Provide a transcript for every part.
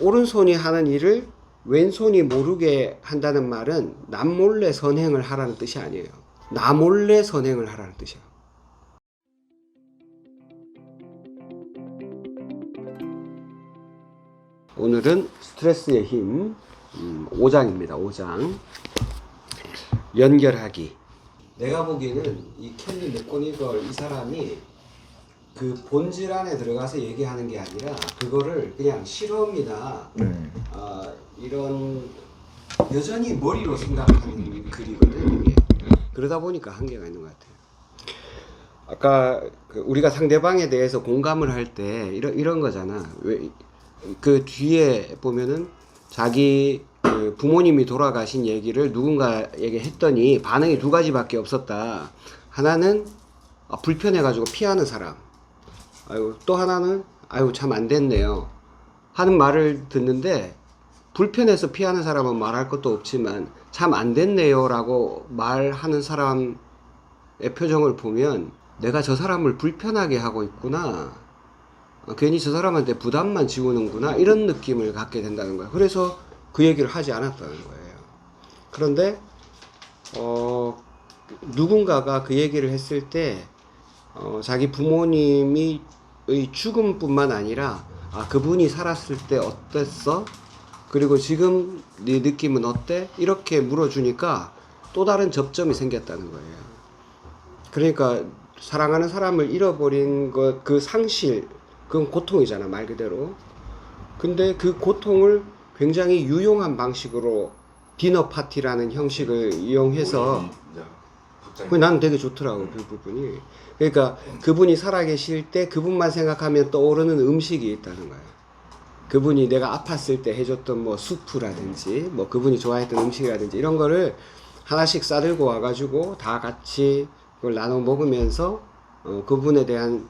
오른손이 하는 일을 왼손이 모르게 한다는 말은 남몰래 선행을 하라는 뜻이 아니에요. 나 몰래 선행을 하라는 뜻이에요. 오늘은 스트레스의 힘 5장입니다. 5장 연결하기. 내가 보기에는 이 켈리 맥고니걸 이 사람이 그 본질 안에 들어가서 얘기하는 게 아니라 그거를 그냥 실험이나 이런 여전히 머리로 생각하는 글이거든. 이게. 그러다 보니까 한계가 있는 것 같아요. 아까 우리가 상대방에 대해서 공감을 할 때 이런 거잖아. 그 뒤에 보면은 자기 그 부모님이 돌아가신 얘기를 누군가에게 했더니 반응이 두 가지밖에 없었다. 하나는 불편해가지고 피하는 사람. 아이고, 또 하나는 아이고 참 안 됐네요 하는 말을 듣는데, 불편해서 피하는 사람은 말할 것도 없지만 참 안 됐네요 라고 말하는 사람의 표정을 보면 내가 저 사람을 불편하게 하고 있구나, 괜히 저 사람한테 부담만 지우는구나, 이런 느낌을 갖게 된다는 거예요. 그래서 그 얘기를 하지 않았다는 거예요. 그런데 누군가가 그 얘기를 했을 때 자기 부모님이 죽음뿐만 아니라 그분이 살았을 때 어땠어? 그리고 지금 네 느낌은 어때? 이렇게 물어주니까 또 다른 접점이 생겼다는 거예요. 그러니까 사랑하는 사람을 잃어버린 것, 그 상실, 그건 고통이잖아, 말 그대로. 근데 그 고통을 굉장히 유용한 방식으로 디너 파티라는 형식을 이용해서, 나는 되게 좋더라고, 그 부분이. 그러니까 그분이 살아계실 때 그분만 생각하면 떠오르는 음식이 있다는 거예요. 그분이 내가 아팠을 때 해줬던 뭐 수프라든지 뭐 그분이 좋아했던 음식이라든지 이런 거를 하나씩 싸들고 와가지고 다 같이 그걸 나눠 먹으면서 그분에 대한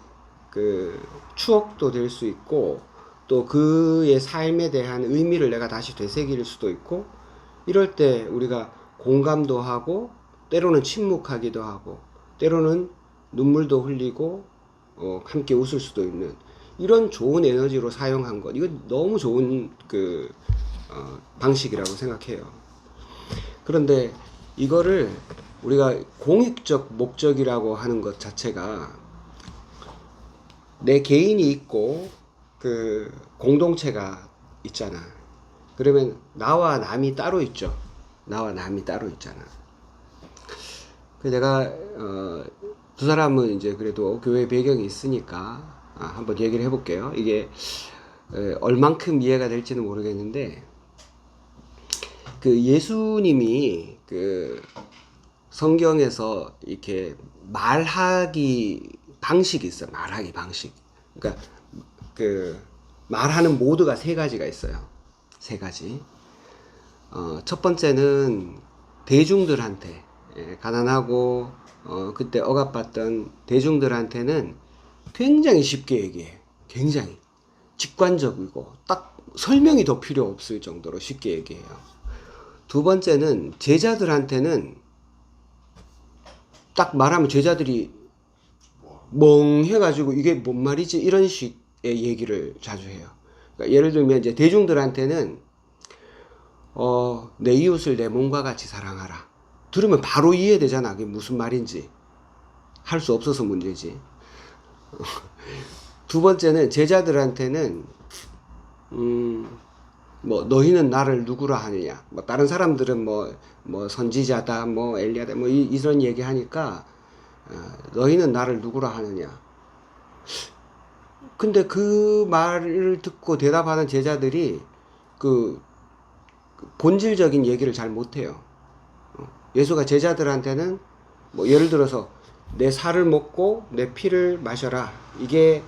그 추억도 될 수 있고, 또 그의 삶에 대한 의미를 내가 다시 되새길 수도 있고, 이럴 때 우리가 공감도 하고 때로는 침묵하기도 하고 때로는 눈물도 흘리고 함께 웃을 수도 있는 이런 좋은 에너지로 사용한 것, 이건 너무 좋은 방식이라고 생각해요. 그런데 이거를 우리가 공익적 목적이라고 하는 것 자체가, 내 개인이 있고 그 공동체가 있잖아. 그러면 나와 남이 따로 있죠. 나와 남이 따로 있잖아. 내가 두 사람은 이제 그래도 교회 배경이 있으니까 한번 얘기를 해볼게요. 이게 얼만큼 이해가 될지는 모르겠는데, 그 예수님이 그 성경에서 이렇게 말하기 방식이 있어. 말하기 방식. 그러니까 그 말하는 모드가 세 가지가 있어요. 세 가지. 첫 번째는 대중들한테, 가난하고 그때 억압받던 대중들한테는 굉장히 쉽게 얘기해. 굉장히 직관적이고 딱 설명이 더 필요 없을 정도로 쉽게 얘기해요. 두 번째는 제자들한테는 딱 말하면 제자들이 멍해가지고 이게 뭔 말이지, 이런 식의 얘기를 자주 해요. 그러니까 예를 들면 이제 대중들한테는 내 이웃을 내 몸과 같이 사랑하라. 들으면 바로 이해되잖아. 그게 무슨 말인지. 할 수 없어서 문제지. 두 번째는 제자들한테는 뭐 너희는 나를 누구라 하느냐. 뭐 다른 사람들은 뭐 선지자다, 뭐 엘리야다, 뭐 이런 얘기 하니까 너희는 나를 누구라 하느냐. 근데 그 말을 듣고 대답하는 제자들이 그 본질적인 얘기를 잘 못해요. 예수가 제자들한테는 뭐 예를 들어서 내 살을 먹고 내 피를 마셔라, 이게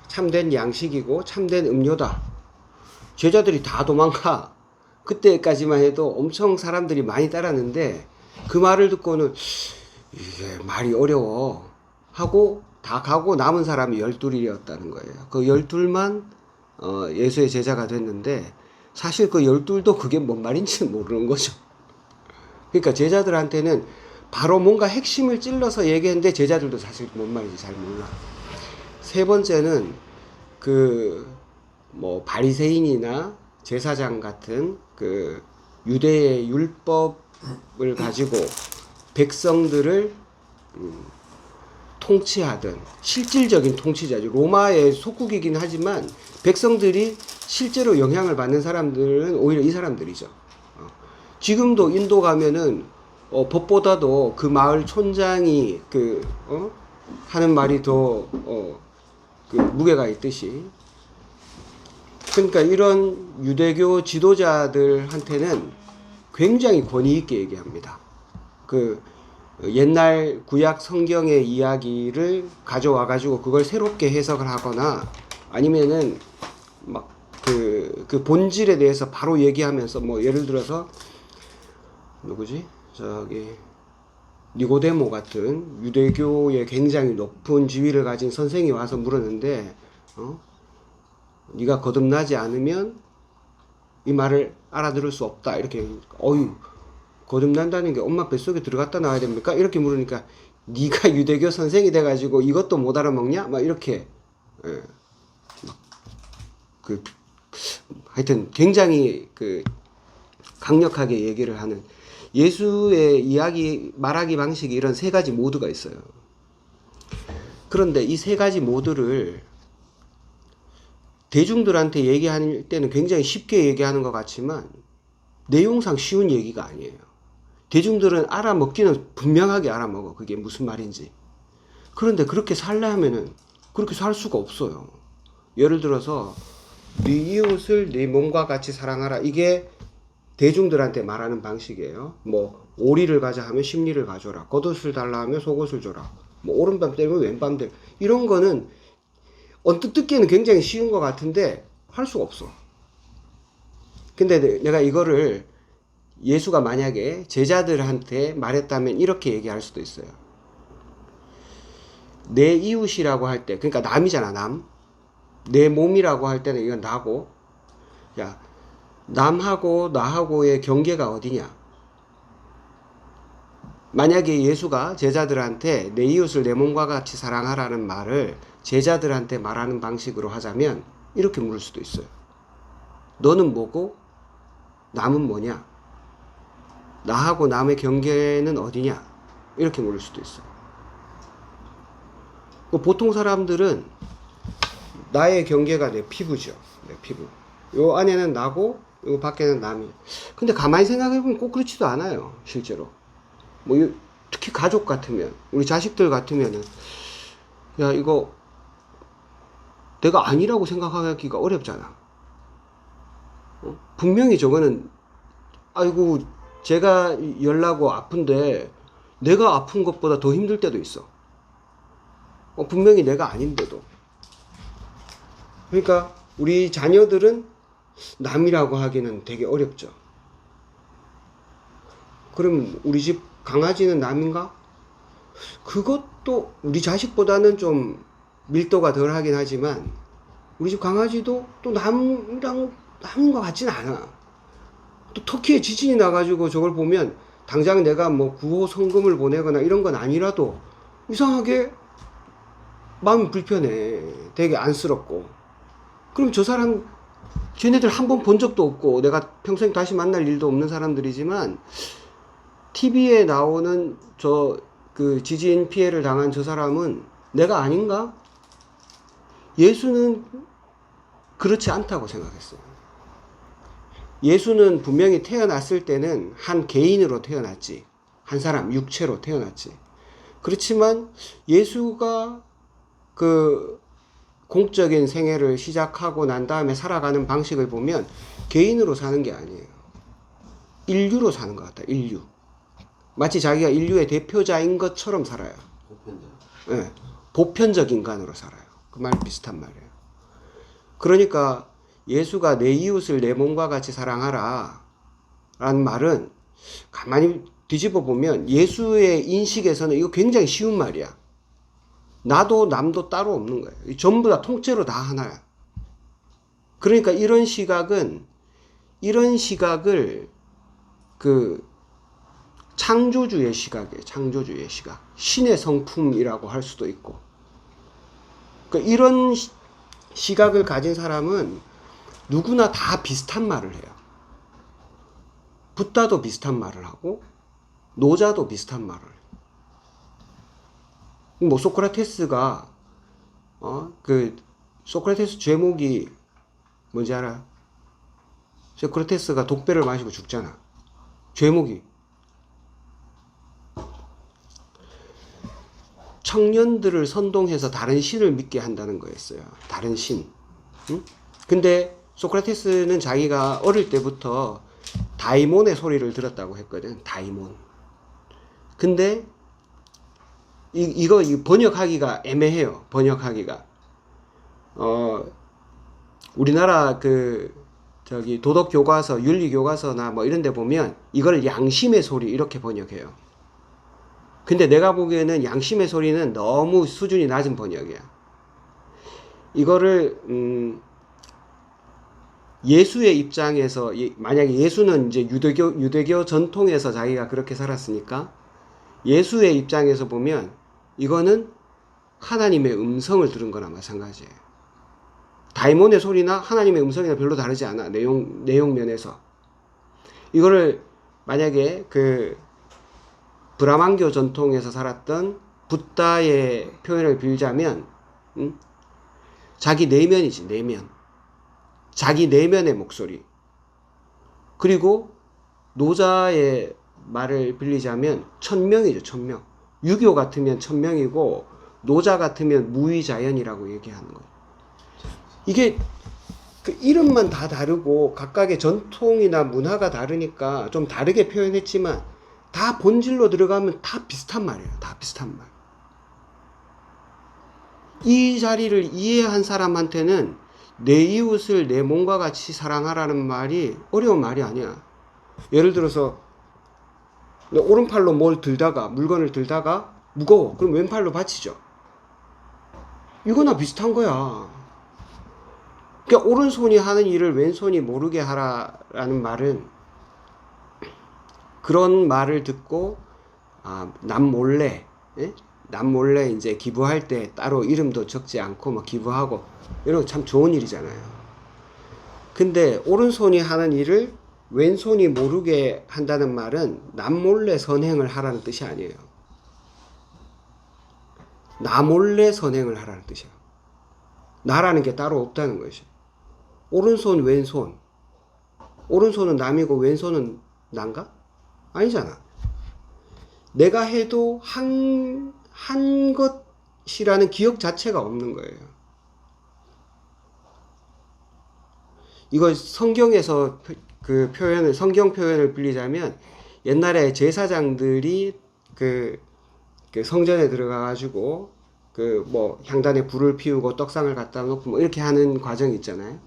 참된 양식이고 참된 음료다. 제자들이 다 도망가. 그때까지만 해도 엄청 사람들이 많이 따랐는데 그 말을 듣고는 이게 말이 어려워 하고 다 가고 남은 사람이 12이었다는 거예요. 그 12만 예수의 제자가 됐는데, 사실 그 12도 그게 뭔 말인지는 모르는 거죠. 그러니까 제자들한테는 바로 뭔가 핵심을 찔러서 얘기했는데 제자들도 사실 뭔 말인지 잘 몰라. 세 번째는 그 뭐 바리새인이나 제사장 같은 그 유대의 율법을 가지고 백성들을 통치하던 실질적인 통치자죠. 로마의 속국이긴 하지만 백성들이 실제로 영향을 받는 사람들은 오히려 이 사람들이죠. 지금도 인도 가면은 법보다도 그 마을 촌장이 하는 말이 더 그 무게가 있듯이, 그러니까 이런 유대교 지도자들한테는 굉장히 권위 있게 얘기합니다. 그 옛날 구약 성경의 이야기를 가져와 가지고 그걸 새롭게 해석을 하거나 아니면은 막 그 본질에 대해서 바로 얘기하면서, 뭐 예를 들어서 누구지? 저기 니고데모 같은 유대교의 굉장히 높은 지위를 가진 선생이 와서 물었는데, 네가 거듭나지 않으면 이 말을 알아들을 수 없다. 이렇게, 거듭난다는 게 엄마 뱃속에 들어갔다 나와야 됩니까? 이렇게 물으니까, 네가 유대교 선생이 돼가지고 이것도 못 알아먹냐? 막 이렇게, 하여튼 굉장히 강력하게 얘기를 하는, 예수의 이야기, 말하기 방식이 이런 세 가지 모드가 있어요. 그런데 이 세 가지 모드를 대중들한테 얘기할 때는 굉장히 쉽게 얘기하는 것 같지만 내용상 쉬운 얘기가 아니에요. 대중들은 알아먹기는 분명하게 알아먹어. 그게 무슨 말인지. 그런데 그렇게 살려 하면은 그렇게 살 수가 없어요. 예를 들어서 네 이웃을 네 몸과 같이 사랑하라. 이게 대중들한테 말하는 방식이에요. 뭐 오리를 가자 하면 십리를 가져라. 겉옷을 달라 하면 속옷을 줘라. 뭐 오른밤 때리면 왼밤 때려. 이런 거는 언뜻 듣기에는 굉장히 쉬운 것 같은데 할 수가 없어. 근데 내가 이거를 예수가 만약에 제자들한테 말했다면 이렇게 얘기할 수도 있어요. 내 이웃이라고 할 때, 그러니까 남이잖아, 남. 내 몸이라고 할 때는 이건 나고, 야, 남하고 나하고의 경계가 어디냐? 만약에 예수가 제자들한테 내 이웃을 내 몸과 같이 사랑하라는 말을 제자들한테 말하는 방식으로 하자면 이렇게 물을 수도 있어요. 너는 뭐고 남은 뭐냐? 나하고 남의 경계는 어디냐? 이렇게 물을 수도 있어요. 보통 사람들은 나의 경계가 내 피부죠. 내 피부. 요 안에는 나고 요 밖에는 남이. 근데 가만히 생각해보면 꼭 그렇지도 않아요. 실제로. 뭐 특히 가족 같으면, 우리 자식들 같으면은, 야, 이거 내가 아니라고 생각하기가 어렵잖아. 분명히 저거는, 아이고 제가 열나고 아픈데 내가 아픈 것보다 더 힘들 때도 있어. 분명히 내가 아닌데도. 그러니까 우리 자녀들은 남이라고 하기는 되게 어렵죠. 그럼 우리 집 강아지는 남인가? 그것도 우리 자식보다는 좀 밀도가 덜 하긴 하지만 우리 집 강아지도 또 남인 것 같지는 않아. 또 터키에 지진이 나가지고 저걸 보면 당장 내가 뭐 구호 성금을 보내거나 이런 건 아니라도 이상하게 마음이 불편해. 되게 안쓰럽고. 그럼 저 사람, 쟤네들 한 번 본 적도 없고 내가 평생 다시 만날 일도 없는 사람들이지만 TV에 나오는 그 지진 피해를 당한 저 사람은 내가 아닌가? 예수는 그렇지 않다고 생각했어요. 예수는 분명히 태어났을 때는 한 개인으로 태어났지. 한 사람, 육체로 태어났지. 그렇지만 예수가 그 공적인 생애를 시작하고 난 다음에 살아가는 방식을 보면 개인으로 사는 게 아니에요. 인류로 사는 것 같다. 인류. 마치 자기가 인류의 대표자인 것처럼 살아요. 네, 보편적 인간으로 살아요. 그 말 비슷한 말이에요. 그러니까 예수가 내 이웃을 내 몸과 같이 사랑하라 라는 말은 가만히 뒤집어 보면 예수의 인식에서는 이거 굉장히 쉬운 말이야. 나도 남도 따로 없는 거예요. 전부 다 통째로 다 하나야. 그러니까 이런 시각을 그 창조주의 시각이에요. 창조주의 시각. 신의 성품이라고 할 수도 있고. 그러니까 이런 시각을 가진 사람은 누구나 다 비슷한 말을 해요. 붓다도 비슷한 말을 하고 노자도 비슷한 말을 해요. 뭐 소크라테스가 그 소크라테스 죄목이 뭔지 알아? 소크라테스가 독배를 마시고 죽잖아. 죄목이 청년들을 선동해서 다른 신을 믿게 한다는 거였어요. 다른 신. 응? 근데 소크라테스는 자기가 어릴 때부터 다이몬의 소리를 들었다고 했거든. 다이몬. 근데 이거 번역하기가 애매해요. 번역하기가. 우리나라 도덕 교과서, 윤리 교과서나 뭐 이런 데 보면 이걸 양심의 소리 이렇게 번역해요. 근데 내가 보기에는 양심의 소리는 너무 수준이 낮은 번역이야. 이거를 예수의 입장에서, 만약에 예수는 이제 유대교 전통에서 자기가 그렇게 살았으니까 예수의 입장에서 보면 이거는 하나님의 음성을 들은 거나 마찬가지예요. 다이몬의 소리나 하나님의 음성이나 별로 다르지 않아. 내용 면에서. 이거를 만약에 브라만교 전통에서 살았던 붓다의 표현을 빌자면 자기 내면이지. 내면. 자기 내면의 목소리. 그리고 노자의 말을 빌리자면 천명이죠. 천명. 유교 같으면 천명이고 노자 같으면 무위자연이라고 얘기하는 거예요. 이게 그 이름만 다 다르고 각각의 전통이나 문화가 다르니까 좀 다르게 표현했지만 다 본질로 들어가면 다 비슷한 말이에요. 다 비슷한 말. 이 자리를 이해한 사람한테는 내 이웃을 내 몸과 같이 사랑하라는 말이 어려운 말이 아니야. 예를 들어서 오른팔로 물건을 들다가 무거워. 그럼 왼팔로 받치죠. 이거나 비슷한 거야. 그러니까 오른손이 하는 일을 왼손이 모르게 하라라는 말은 그런 말을 듣고 남 몰래 이제 기부할 때 따로 이름도 적지 않고 막 기부하고 이런 거 참 좋은 일이잖아요. 근데 오른손이 하는 일을 왼손이 모르게 한다는 말은 남 몰래 선행을 하라는 뜻이 아니에요. 나 몰래 선행을 하라는 뜻이에요. 나라는 게 따로 없다는 것이죠. 오른손, 왼손. 오른손은 남이고 왼손은 난가? 아니잖아. 내가 해도 한 것이라는 기억 자체가 없는 거예요. 이거 성경에서 성경 표현을 빌리자면 옛날에 제사장들이 그 성전에 들어가가지고 향단에 불을 피우고 떡상을 갖다 놓고 뭐 이렇게 하는 과정이 있잖아요.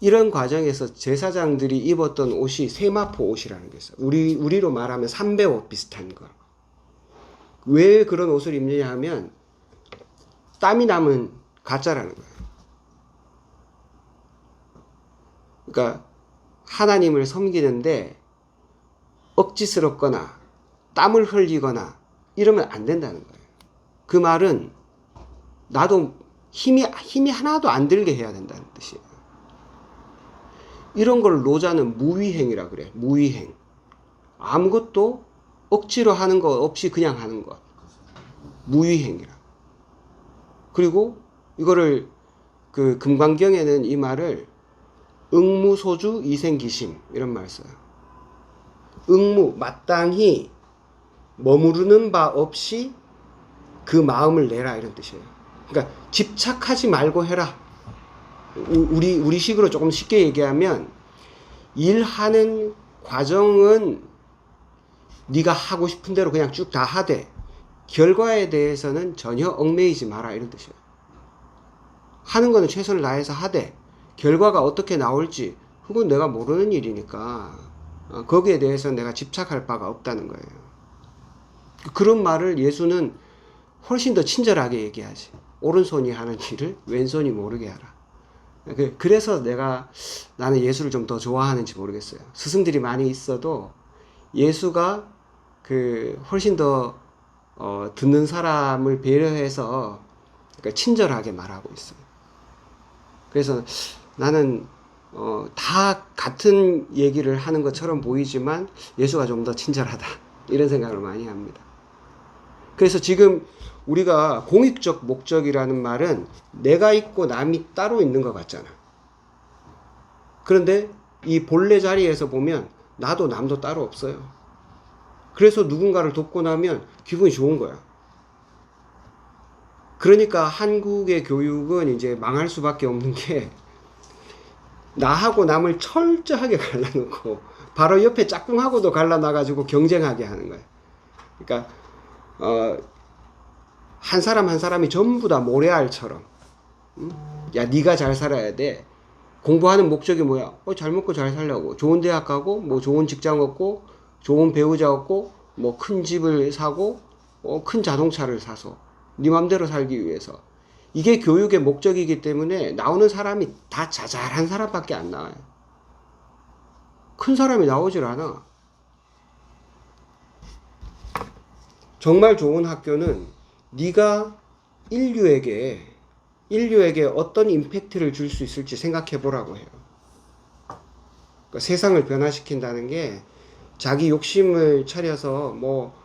이런 과정에서 제사장들이 입었던 옷이 세마포 옷이라는 게 있어요. 우리로 말하면 삼배옷 비슷한 거. 왜 그런 옷을 입느냐 하면 땀이 나면 가짜라는 거예요. 그러니까 하나님을 섬기는데 억지스럽거나 땀을 흘리거나 이러면 안 된다는 거예요. 그 말은 나도 힘이 하나도 안 들게 해야 된다는 뜻이에요. 이런 걸 노자는 무위행이라 그래. 무위행. 아무것도 억지로 하는 것 없이 그냥 하는 것. 무위행이라. 그리고 이거를 금강경에는 이 말을 응무소주 이생기심 이런 말 써요. 응무, 마땅히 머무르는 바 없이 그 마음을 내라 이런 뜻이에요. 그러니까 집착하지 말고 해라. 우리 식으로 조금 쉽게 얘기하면 일하는 과정은 네가 하고 싶은 대로 그냥 쭉 다 하되 결과에 대해서는 전혀 얽매이지 마라 이런 뜻이에요. 하는 거는 최선을 다해서 하되 결과가 어떻게 나올지 그건 내가 모르는 일이니까 거기에 대해서는 내가 집착할 바가 없다는 거예요. 그런 말을 예수는 훨씬 더 친절하게 얘기하지. 오른손이 하는 일을 왼손이 모르게 하라. 그래서 나는 예수를 좀 더 좋아하는지 모르겠어요. 스승들이 많이 있어도 예수가 훨씬 더 듣는 사람을 배려해서 친절하게 말하고 있어요. 그래서 나는 다 같은 얘기를 하는 것처럼 보이지만 예수가 좀 더 친절하다. 이런 생각을 많이 합니다. 그래서 지금 우리가 공익적 목적이라는 말은 내가 있고 남이 따로 있는 것 같잖아. 그런데 이 본래 자리에서 보면 나도 남도 따로 없어요. 그래서 누군가를 돕고 나면 기분이 좋은 거야. 그러니까 한국의 교육은 이제 망할 수밖에 없는 게 나하고 남을 철저하게 갈라놓고 바로 옆에 짝꿍하고도 갈라놔가지고 경쟁하게 하는 거예요. 그러니까 한 사람 한 사람이 전부 다 모래알처럼 야 네가 잘 살아야 돼. 공부하는 목적이 뭐야? 잘 먹고 잘 살려고. 좋은 대학 가고 뭐 좋은 직장 얻고 좋은 배우자 얻고 뭐 큰 집을 사고 큰 자동차를 사서 네 맘대로 살기 위해서. 이게 교육의 목적이기 때문에 나오는 사람이 다 자잘한 사람밖에 안 나와요. 큰 사람이 나오질 않아. 정말 좋은 학교는 네가 인류에게 어떤 임팩트를 줄 수 있을지 생각해 보라고 해요. 그러니까 세상을 변화시킨다는 게 자기 욕심을 차려서 뭐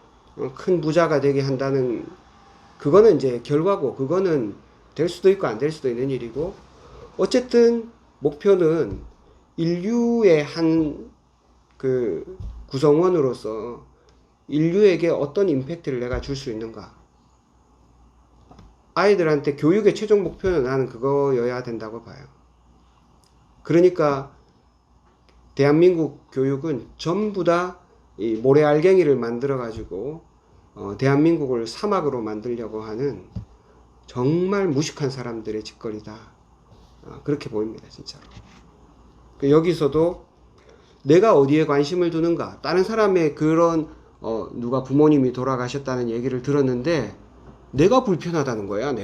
큰 부자가 되게 한다는 그거는 이제 결과고 그거는 될 수도 있고 안 될 수도 있는 일이고 어쨌든 목표는 인류의 한 그 구성원으로서 인류에게 어떤 임팩트를 내가 줄 수 있는가. 아이들한테 교육의 최종 목표는 나는 그거여야 된다고 봐요. 그러니까 대한민국 교육은 전부 다 이 모래알갱이를 만들어 가지고 대한민국을 사막으로 만들려고 하는 정말 무식한 사람들의 짓거리다. 그렇게 보입니다, 진짜로. 여기서도 내가 어디에 관심을 두는가. 다른 사람의 그런 누가 부모님이 돌아가셨다는 얘기를 들었는데 내가 불편하다는 거야.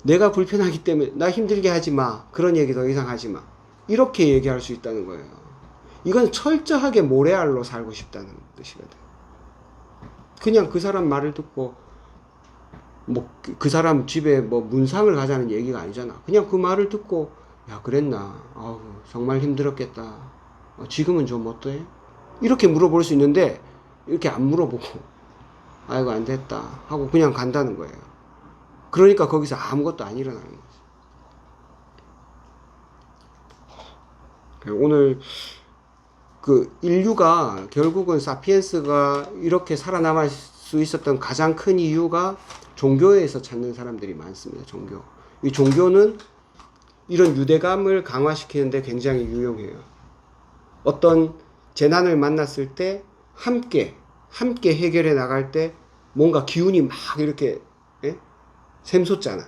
내가 불편하기 때문에 나 힘들게 하지 마. 그런 얘기 더 이상 하지 마. 이렇게 얘기할 수 있다는 거예요. 이건 철저하게 모래알로 살고 싶다는 뜻이거든. 그냥 그 사람 말을 듣고 뭐 그 사람 집에 뭐 문상을 가자는 얘기가 아니잖아. 그냥 그 말을 듣고 야 그랬나. 아우 정말 힘들었겠다. 지금은 좀 어때? 이렇게 물어볼 수 있는데 이렇게 안 물어보고 아이고 안 됐다 하고 그냥 간다는 거예요. 그러니까 거기서 아무것도 안 일어나는 거죠. 오늘 그 인류가 결국은 사피엔스가 이렇게 살아남을 수 있었던 가장 큰 이유가 종교에서 찾는 사람들이 많습니다. 이 종교는 이런 유대감을 강화시키는데 굉장히 유용해요. 어떤 재난을 만났을 때 함께 해결해 나갈 때 뭔가 기운이 막 이렇게 샘솟잖아.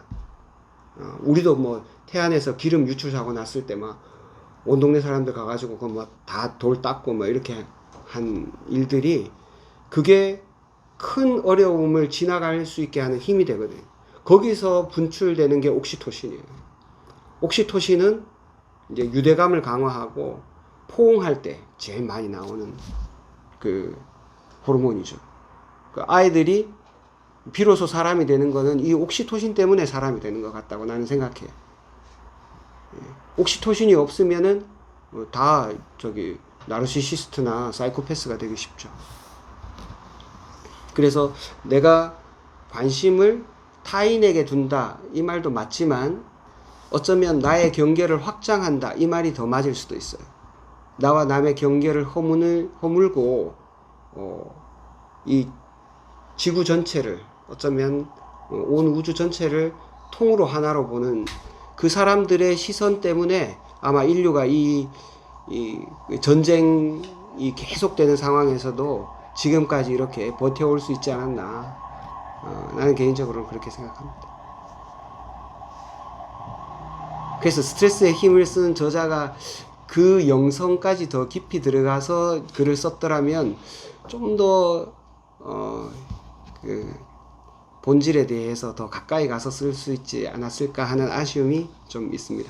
우리도 뭐 태안에서 기름 유출 사고 났을 때 막 온 동네 사람들 가가지고 그 막 다 돌 닦고 막 이렇게 한 일들이 그게 큰 어려움을 지나갈 수 있게 하는 힘이 되거든. 거기서 분출되는 게 옥시토신이에요. 옥시토신은 이제 유대감을 강화하고 포옹할 때 제일 많이 나오는 그 호르몬이죠. 그 아이들이 비로소 사람이 되는 거는 이 옥시토신 때문에 사람이 되는 것 같다고 나는 생각해. 옥시토신이 없으면은 다 나르시시스트나 사이코패스가 되기 쉽죠. 그래서 내가 관심을 타인에게 둔다 이 말도 맞지만 어쩌면 나의 경계를 확장한다 이 말이 더 맞을 수도 있어요. 나와 남의 경계를 허물고 이 지구 전체를 어쩌면 온 우주 전체를 통으로 하나로 보는 그 사람들의 시선 때문에 아마 인류가 이 전쟁이 계속되는 상황에서도 지금까지 이렇게 버텨올 수 있지 않았나. 나는 개인적으로는 그렇게 생각합니다. 그래서 스트레스에 힘을 쓰는 저자가 그 영성까지 더 깊이 들어가서 글을 썼더라면 좀 더 그 본질에 대해서 더 가까이 가서 쓸 수 있지 않았을까 하는 아쉬움이 좀 있습니다.